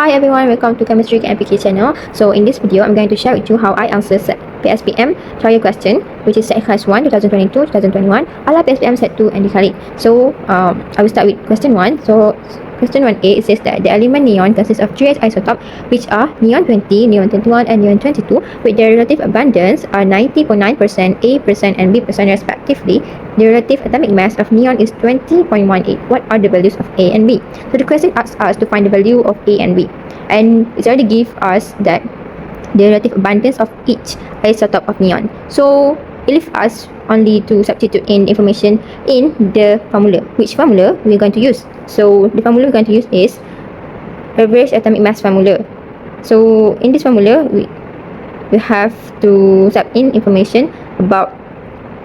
Hi everyone, welcome to CheMaTriQue and PAL channel. So in this video, I'm going to share with you how I answer SET PSPM trial question, which is SET KHAS 1 2022-2021, ALA PSPM SET 2 and the KHALID. So I will start with question 1. So question 1A, it says that the element neon consists of 3 isotopes, which are neon 20, neon 21 and neon 22, with their relative abundance are 90.9%, A% and B% respectively. The relative atomic mass of neon is 20.18. What are the values of A and B? So the question asks us to find the value of A and B, and it's already give us that the relative abundance of each isotope of neon. So it leaves us only to substitute in information in the formula. Which formula we're going to use? So the formula we're going to use is average atomic mass formula. So in this formula, we have to sub in information about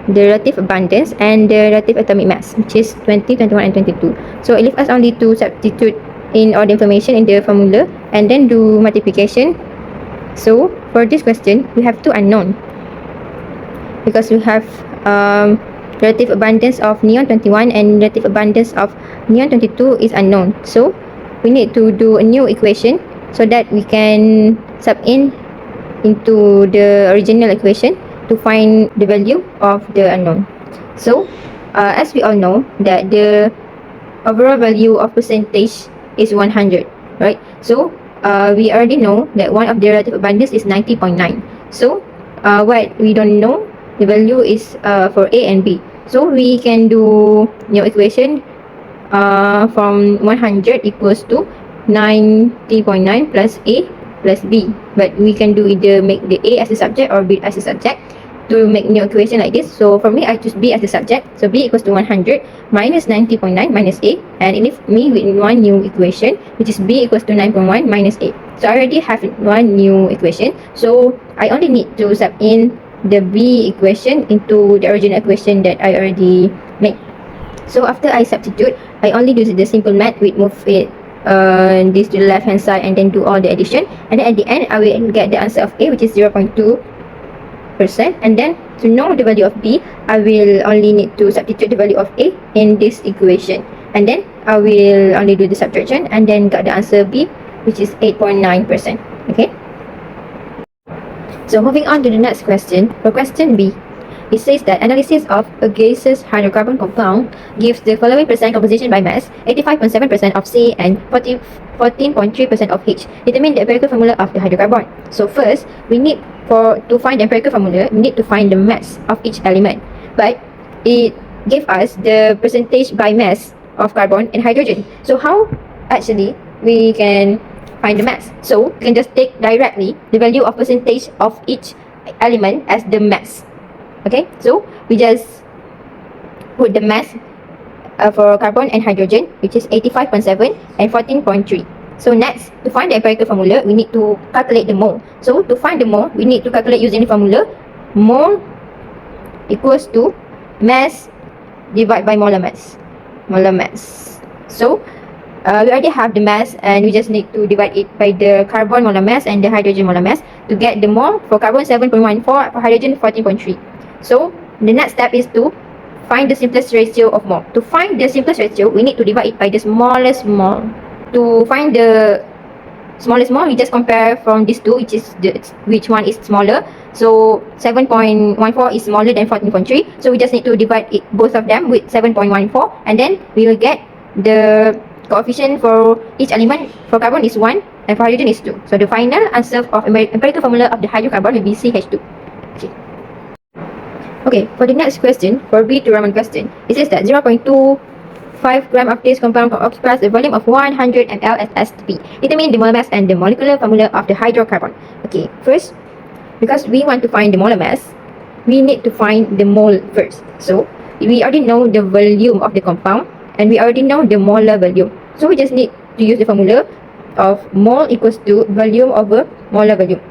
the relative abundance and the relative atomic mass, which is 20, 21 and 22. So it leaves us only to substitute in all the information in the formula and then do multiplication. So for this question, we have two unknown, because we have relative abundance of neon 21 and relative abundance of neon 22 is unknown. So we need to do a new equation so that we can sub in into the original equation to find the value of the unknown. So as we all know that the overall value of percentage is 100, right? So we already know that one of the relative abundance is 90.9. So what we don't know, the value is for A and B. So we can do new equation from 100 equals to 90.9 plus A plus B. But we can do either make the A as a subject or B as a subject to make new equation like this. So for me, I choose B as the subject. So B equals to 100 minus 90.9 minus A, and it leaves me with one new equation, which is B equals to 9.1 minus A. So I already have one new equation. So I only need to sub in the B equation into the original equation that I already made. So after I substitute, I only do the simple math with move it this to the left hand side and then do all the addition, and then at the end I will get the answer of A, which is 0.2%. And then to know the value of B, I will only need to substitute the value of A in this equation, and then I will only do the subtraction and then get the answer B, which is 8.9%. Okay, so moving on to the next question. For question B, it says that analysis of a gaseous hydrocarbon compound gives the following percent composition by mass: 85.7% of C and 14.3% of H. Determine the empirical formula of the hydrocarbon. So first, we need to find the empirical formula, we need to find the mass of each element. But it gave us the percentage by mass of carbon and hydrogen. So how actually we can find the mass? So we can just take directly the value of percentage of each element as the mass. Okay, so we just put the mass for carbon and hydrogen, which is 85.7 and 14.3. So next, to find the empirical formula, we need to calculate the mole. So to find the mole, we need to calculate using the formula mole equals to mass divided by molar mass. Molar mass. So we already have the mass, and we just need to divide it by the carbon molar mass and the hydrogen molar mass to get the mole. For carbon 7.14, for hydrogen 14.3. So the next step is to find the simplest ratio of mole. To find the simplest ratio, we need to divide it by the smallest mole. To find the smallest mole, we just compare from these two, which one is smaller. So 7.14 is smaller than 14.3. So we just need to divide both of them with 7.14, and then we will get the coefficient for each element. For carbon is 1 and for hydrogen is 2. So the final answer of empirical formula of the hydrocarbon will be CH2. Okay, for the next question, for B to Roman question, it says that 0.25 gram of this compound occupies a volume of 100 ml as STP. Determine the molar mass and the molecular formula of the hydrocarbon. Okay, first, because we want to find the molar mass, we need to find the mole first. So we already know the volume of the compound, and we already know the molar volume. So we just need to use the formula of mole equals to volume over molar volume.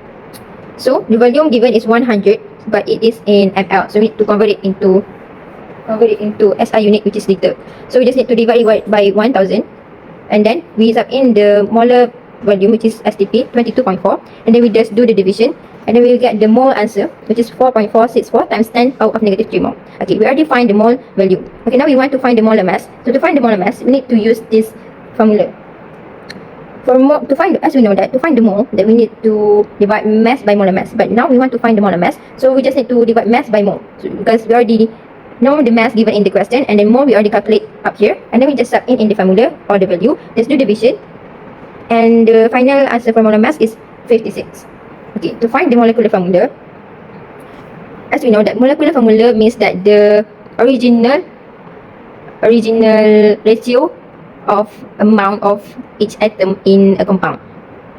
So the volume given is 100, but it is in ml. So we need to convert it into SI unit, which is liter. So we just need to divide it by 1000, and then we sub in the molar volume, which is STP 22.4, and then we just do the division, and then we will get the mole answer, which is 4.464 times 10 power of negative 3 mole. Okay, we already find the mole value. Okay, now we want to find the molar mass. So to find the molar mass, we need to use this formula. to find, as we know that to find the mole, that we need to divide mass by molar mass. But now we want to find the molar mass, so we just need to divide mass by mole, so, because we already know the mass given in the question, and then mole we already calculate up here, and then we just sub in the formula or the value. Let's do division, and the final answer for molar mass is 56. Okay, to find the molecular formula, as we know that molecular formula means that the original ratio of amount of each atom in a compound.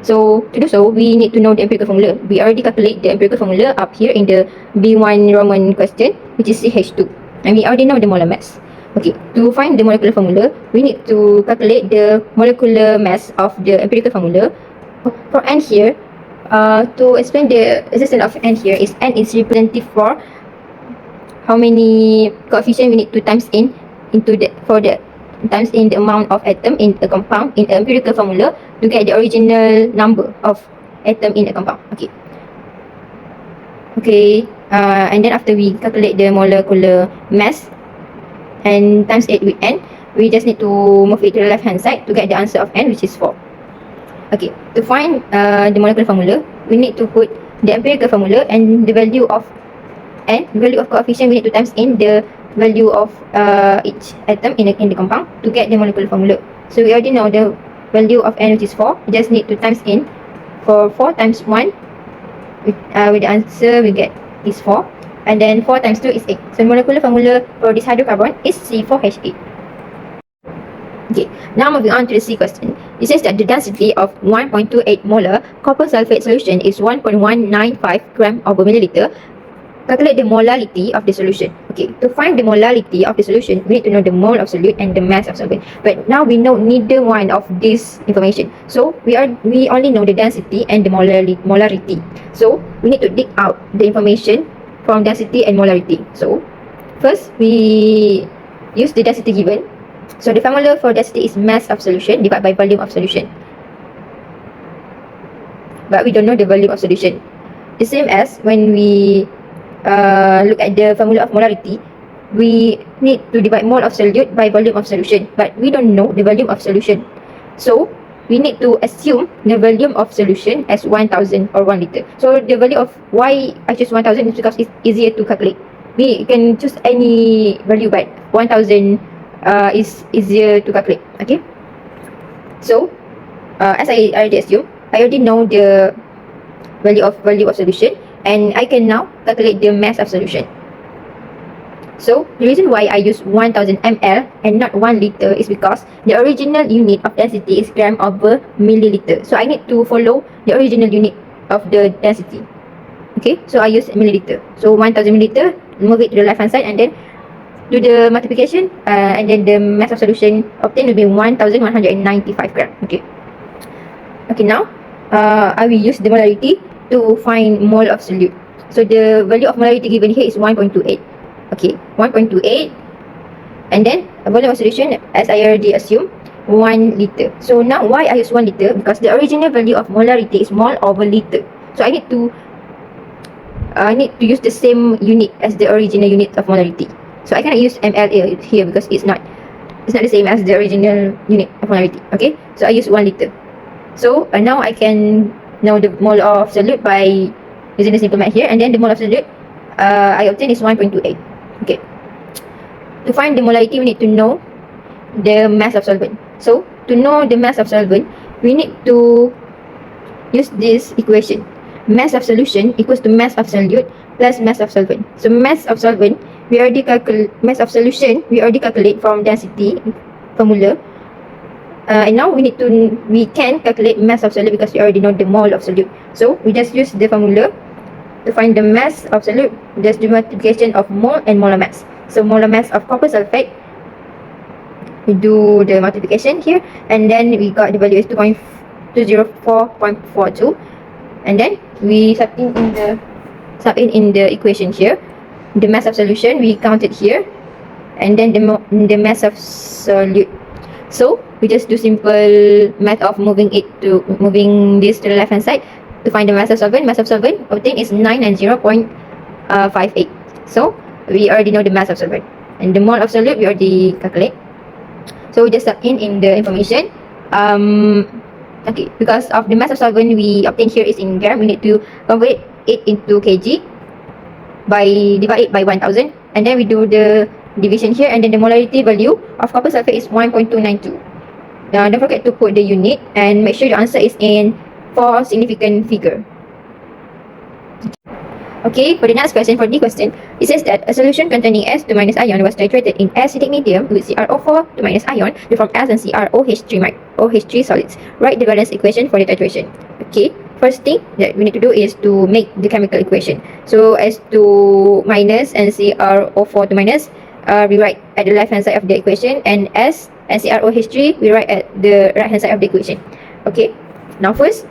So to do so, we need to know the empirical formula. We already calculate the empirical formula up here in the B1 Roman question, which is CH2, and we already know the molar mass. Okay, to find the molecular formula, we need to calculate the molecular mass of the empirical formula. For N here, to explain the existence of N here, is N is representative for how many coefficient we need to times in into the times in the amount of atom in a compound in an empirical formula to get the original number of atom in a compound. Okay, and then after we calculate the molecular mass and times it with N, we just need to move it to the left hand side to get the answer of N, which is 4. Okay, to find the molecular formula, we need to put the empirical formula and the value of N, value of coefficient, we need to times in the value of each atom in the compound to get the molecular formula. So we already know the value of N, which is 4. We just need to times in for 4 times 1 with the answer we get is 4, and then 4 times 2 is 8. So the molecular formula for this hydrocarbon is C4H8. Okay, now moving on to the C question. It says that the density of 1.28 molar copper sulfate solution is 1.195 gram per milliliter. Calculate the molality of the solution. Okay, to find the molality of the solution, we need to know the mole of solute and the mass of solvent. But now we know neither one of this information. So we only know the density and the molarity. So we need to dig out the information from density and molarity. So first we use the density given. So the formula for density is mass of solution divided by volume of solution. But we don't know the volume of solution. The same as when we look at the formula of molarity, we need to divide mole of solute by volume of solution, but we don't know the volume of solution. So we need to assume the volume of solution as 1000 or 1 liter. So the value of why I choose 1000 is because it's easier to calculate. We can choose any value, but 1000 is easier to calculate. Okay, so as I already assumed, I already know the value of solution, and I can now calculate the mass of solution. So the reason why I use 1000 ml and not 1 liter is because the original unit of density is gram over milliliter. So I need to follow the original unit of the density. Okay, so I use milliliter. So 1000 milliliter, move it to the left hand side, and then do the multiplication, and then the mass of solution obtained will be 1195 gram. Okay, now I will use the molarity to find mole of solute. So the value of molarity given here is 1.28. Okay, 1.28, and then volume of solution, as I already assumed, 1 liter. So now why I use 1 liter? Because the original value of molarity is mole over liter. So I need to use the same unit as the original unit of molarity. So I cannot use ml here because it's not the same as the original unit of molarity. Okay, so I use 1 liter. So now I can know the mole of solute by using the simple math here, and then the mole of solute I obtain is 1.28. Okay, to find the molarity, we need to know the mass of solvent. So to know the mass of solvent, we need to use this equation. Mass of solution equals to mass of solute plus mass of solvent. So mass of solvent, we already calculate. Mass of solution, we already calculate from density formula. And now we can calculate mass of solute because we already know the mole of solute. So we just use the formula to find the mass of solute. Just do multiplication of mole and molar mass. So molar mass of copper sulfate, we do the multiplication here, and then we got the value is 204.42, and then we sub in the equation here. The mass of solution we counted here, and then the mass of solute. So we just do simple math of moving this to the left hand side to find the mass of solvent. Mass of solvent obtained is 990.58. So we already know the mass of solvent, and the mole of solute we already calculate. So we just sub in the information. Okay, because of the mass of solvent we obtain here is in gram, we need to convert it into kg by divide it by 1000, and then we do the division here, and then the molarity value of copper sulfate is 1.292. Don't forget to put the unit and make sure the answer is in 4 significant figure. Okay, for the next question, for the question, it says that a solution containing S2- ion was titrated in acidic medium with CrO4- ion to form S and CrOH3 solids. Write the balance equation for the titration. Okay, first thing that we need to do is to make the chemical equation. So S2- and CrO4 to minus, we write at the left hand side of the equation, and S and CrOH3 we write at the right hand side of the equation. Okay, now first,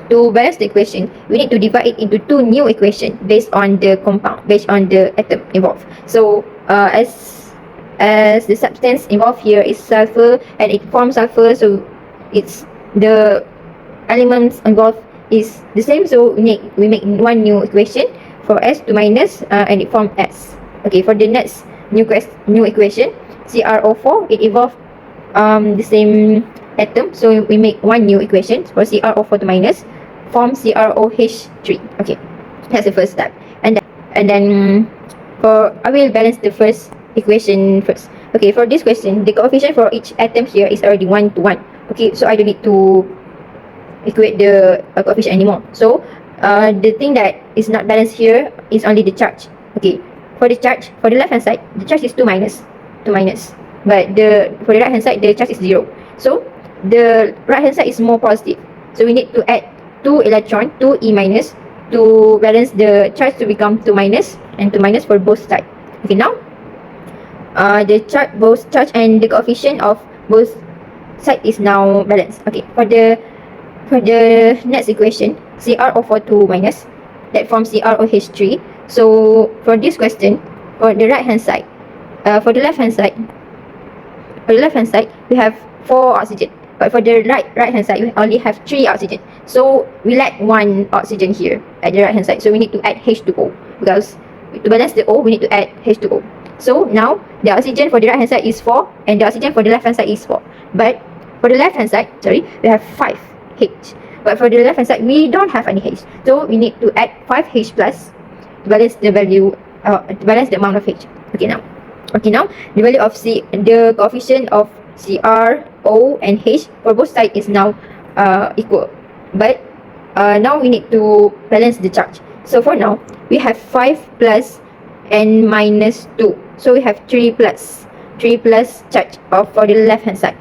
to balance the equation, we need to divide it into 2 new equations based on the compound, based on the atom involved. So as the substance involved here is sulfur and it forms sulfur, so it's the elements involved is the same, so we make 1 new equation for S2- and it forms S. Okay, for the next new equation, CrO4, it involves the same atom, so we make 1 new equation for CrO4 to minus, form CrOH3. Okay, that's the first step. And then for I will balance the first equation first. Okay, for this question, the coefficient for each atom here is already 1 to 1. Okay, so I don't need to equate the coefficient anymore. So the thing that is not balanced here is only the charge. Okay, for the charge, for the left hand side, the charge is 2 minus, but for the right hand side, the charge is 0. So the right hand side is more positive, so we need to add 2 electron, 2 E minus, to balance the charge to become 2 minus and 2 minus for both sides. Okay, now both charge and the coefficient of both sides is now balanced. Okay, for the next equation, CrO4 2 minus, that forms CrOH3. So for this question, for the right hand side, for the left hand side, we have 4 oxygen. But for the right hand side, we only have 3 oxygen. So we lack 1 oxygen here at the right hand side. So we need to add H2O, because to balance the O, we need to add H2O. So now the oxygen for the right hand side is 4, and the oxygen for the left hand side is 4. But for the left hand side, we have 5 H. But for the left hand side, we don't have any H. So we need to add 5 H plus to balance the value, to balance the amount of H. Okay, now the value of the coefficient of Cr, O, and H for both sides is now equal. But now we need to balance the charge. So for now, we have 5 plus and minus 2. So we have 3 plus charge for the left hand side.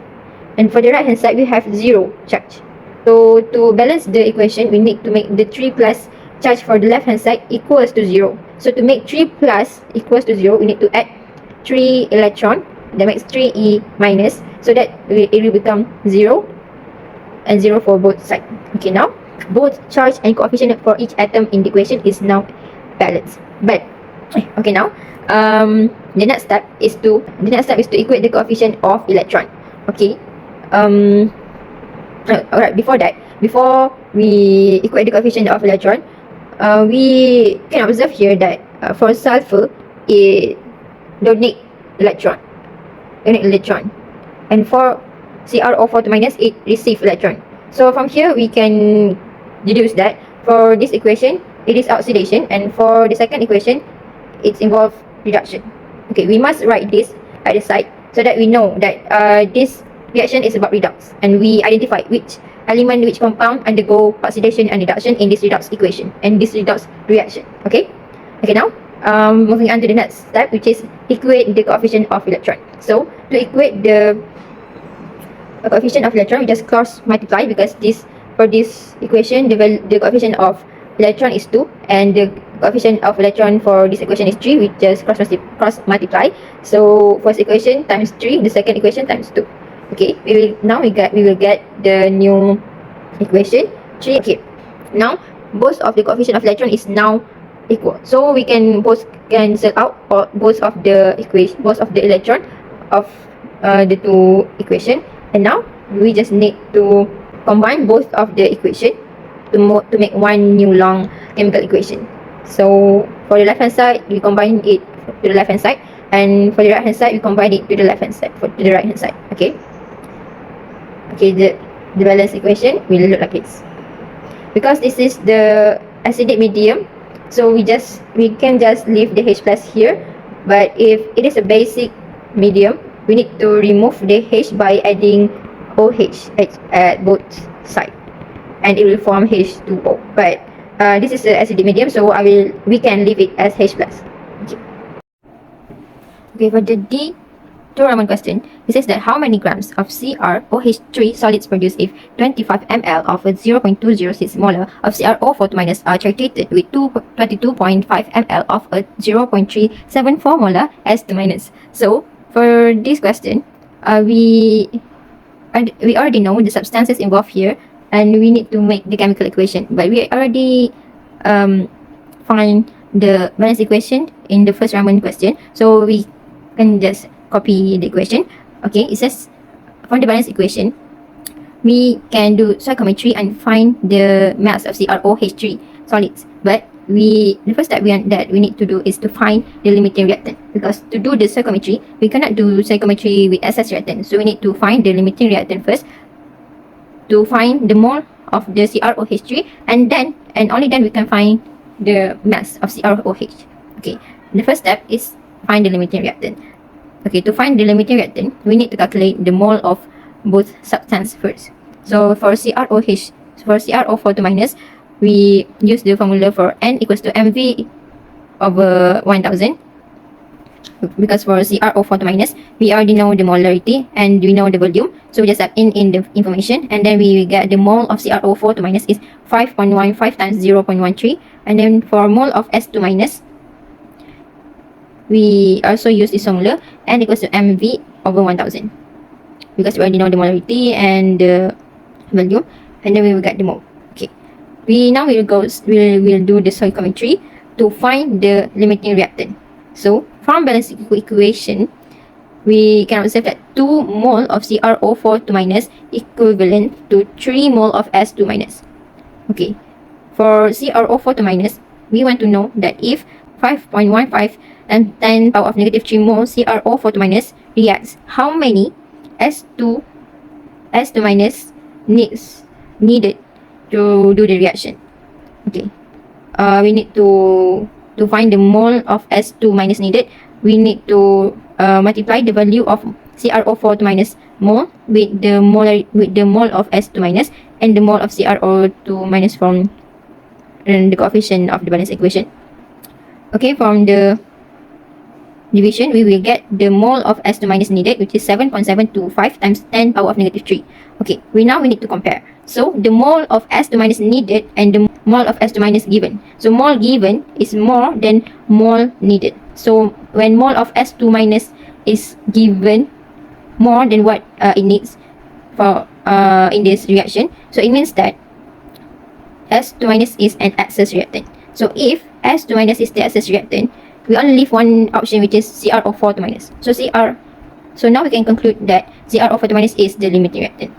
And for the right hand side, we have 0 charge. So to balance the equation, we need to make the 3 plus charge for the left hand side equals to 0. So to make 3 plus equals to 0, we need to add 3 electron, that makes 3 E minus, so that it will become 0 and 0 for both sides. Okay, now both charge and coefficient for each atom in the equation is now balanced. But okay, now the next step is to equate the coefficient of electron. Okay, alright, before we equate the coefficient of electron, we can observe here that for sulfur, it don't need electron, and for CrO4 to minus, it receive electron. So from here we can deduce that for this equation it is oxidation, and for the second equation it involves reduction. Okay, we must write this at the side so that we know that this reaction is about redox, and we identify which element, which compound undergo oxidation and reduction in this redox equation and this redox reaction. Okay, now moving on to the next step, which is equate the coefficient of electron. So to equate the coefficient of electron, we just cross multiply, because for this equation the coefficient of electron is 2 and the coefficient of electron for this equation is 3. We just cross multiply. So first equation times 3, the second equation times 2. Okay, we will get the new equation 3. Okay, now both of the coefficient of electron is now equal, so we can both cancel out both of the electron of the two equation, and now we just need to combine both of the equation to make one new long chemical equation. So for the left hand side, we combine it to the left hand side, and for the right hand side, we combine it to the left hand side, to the right hand side. Okay, the balance equation will look like this. Because this is the acidic medium, so we can just leave the H plus here. But if it is a basic medium, we need to remove the H by adding OH at both sides, and it will form H2O. But this is the acidic medium, so we can leave it as H plus. Okay, for the D2 Roman question, it says that how many grams of CrOH3 solids produced if 25 ml of 0.206 molar of CrO4- are treated with 22.5 ml of 0.374 molar S2-. So for this question, we already know the substances involved here, and we need to make the chemical equation. But we already find the balance equation in the first Roman question, so we can just copy the equation. Okay, it says from the balance equation, we can do stoichiometry and find the mass of CrOH3 solids. But the first step that we need to do is to find the limiting reactant, because to do the stoichiometry, we cannot do stoichiometry with excess reactant. So we need to find the limiting reactant first to find the mole of the CrOH3, and only then we can find the mass of CrOH. Okay, the first step is find the limiting reactant. Okay, to find the limiting reactant, we need to calculate the mole of both substance first. So for CrO4-, we use the formula for N equals to MV over 1000. Because for CrO4-, we already know the molarity and we know the volume, so we just add in the information, and then we get the mole of CrO4- is 5.15 times 0.13. And then for mole of S2-, we also use this formula, N equals to MV over 1000, because we already know the molarity and the volume, and then we will get the mole. Okay, we'll do the stoichiometry to find the limiting reactant. So from balance equation, we can observe that 2 mole of CrO4- equivalent to 3 mole of S2-. Okay, for CrO4-, we want to know that if 5.15 and 10 power of -3 mole CrO4- reacts, how many S2- needed to do the reaction. Okay, we need to find the mole of S2- needed. We need to multiply the value of CrO4- mole with the mole of S2- and the mole of CrO2- from the coefficient of the balance equation. Okay, from the division, we will get the mole of S2- needed, which is 7.725 times 10 power of -3. Okay, now we need to compare. So the mole of S2- needed and the mole of S2- given. So mole given is more than mole needed. So when mole of S2- is given more than what it needs for in this reaction, so it means that S2- is an excess reactant. So if S2- is the excess reactant, we only leave one option, which is CrO4-. So now we can conclude that CrO4- is the limiting reactant.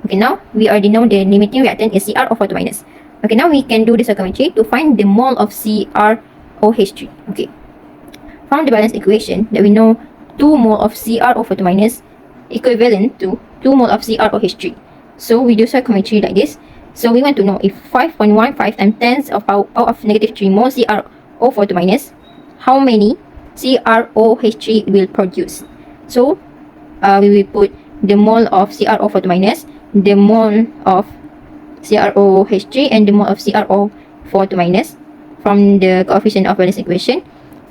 Okay, now we already know the limiting reactant is CrO4-. Okay, now we can do the stoichiometry to find the mole of CrOH3. Okay, from the balance equation that we know 2 mole of CrO4- equivalent to 2 mole of CrOH3. So we do stoichiometry like this. So we want to know if 5.15 times 10 of power of -3 mole CrO4-, how many CrOH3 will produce. So we will put the mole of CrO4-, the mole of CrOH3, and the mole of CrO4- from the coefficient of balance equation,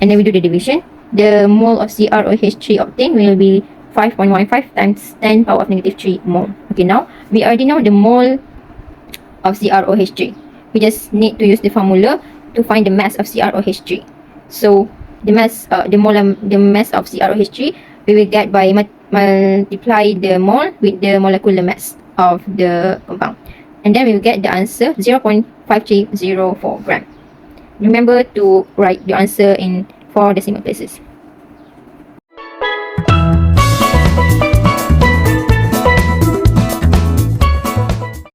and then we do the division. The mole of CrOH3 obtained will be 5.15 times 10 power of -3 mole. Okay, now we already know the mole of CrOH3. We just need to use the formula to find the mass of CrOH3. So the mass of CrOH3 we will get by multiply the mole with the molecular mass of the compound, and then we will get the answer 0.5304 gram. Remember to write the answer in 4 decimal places.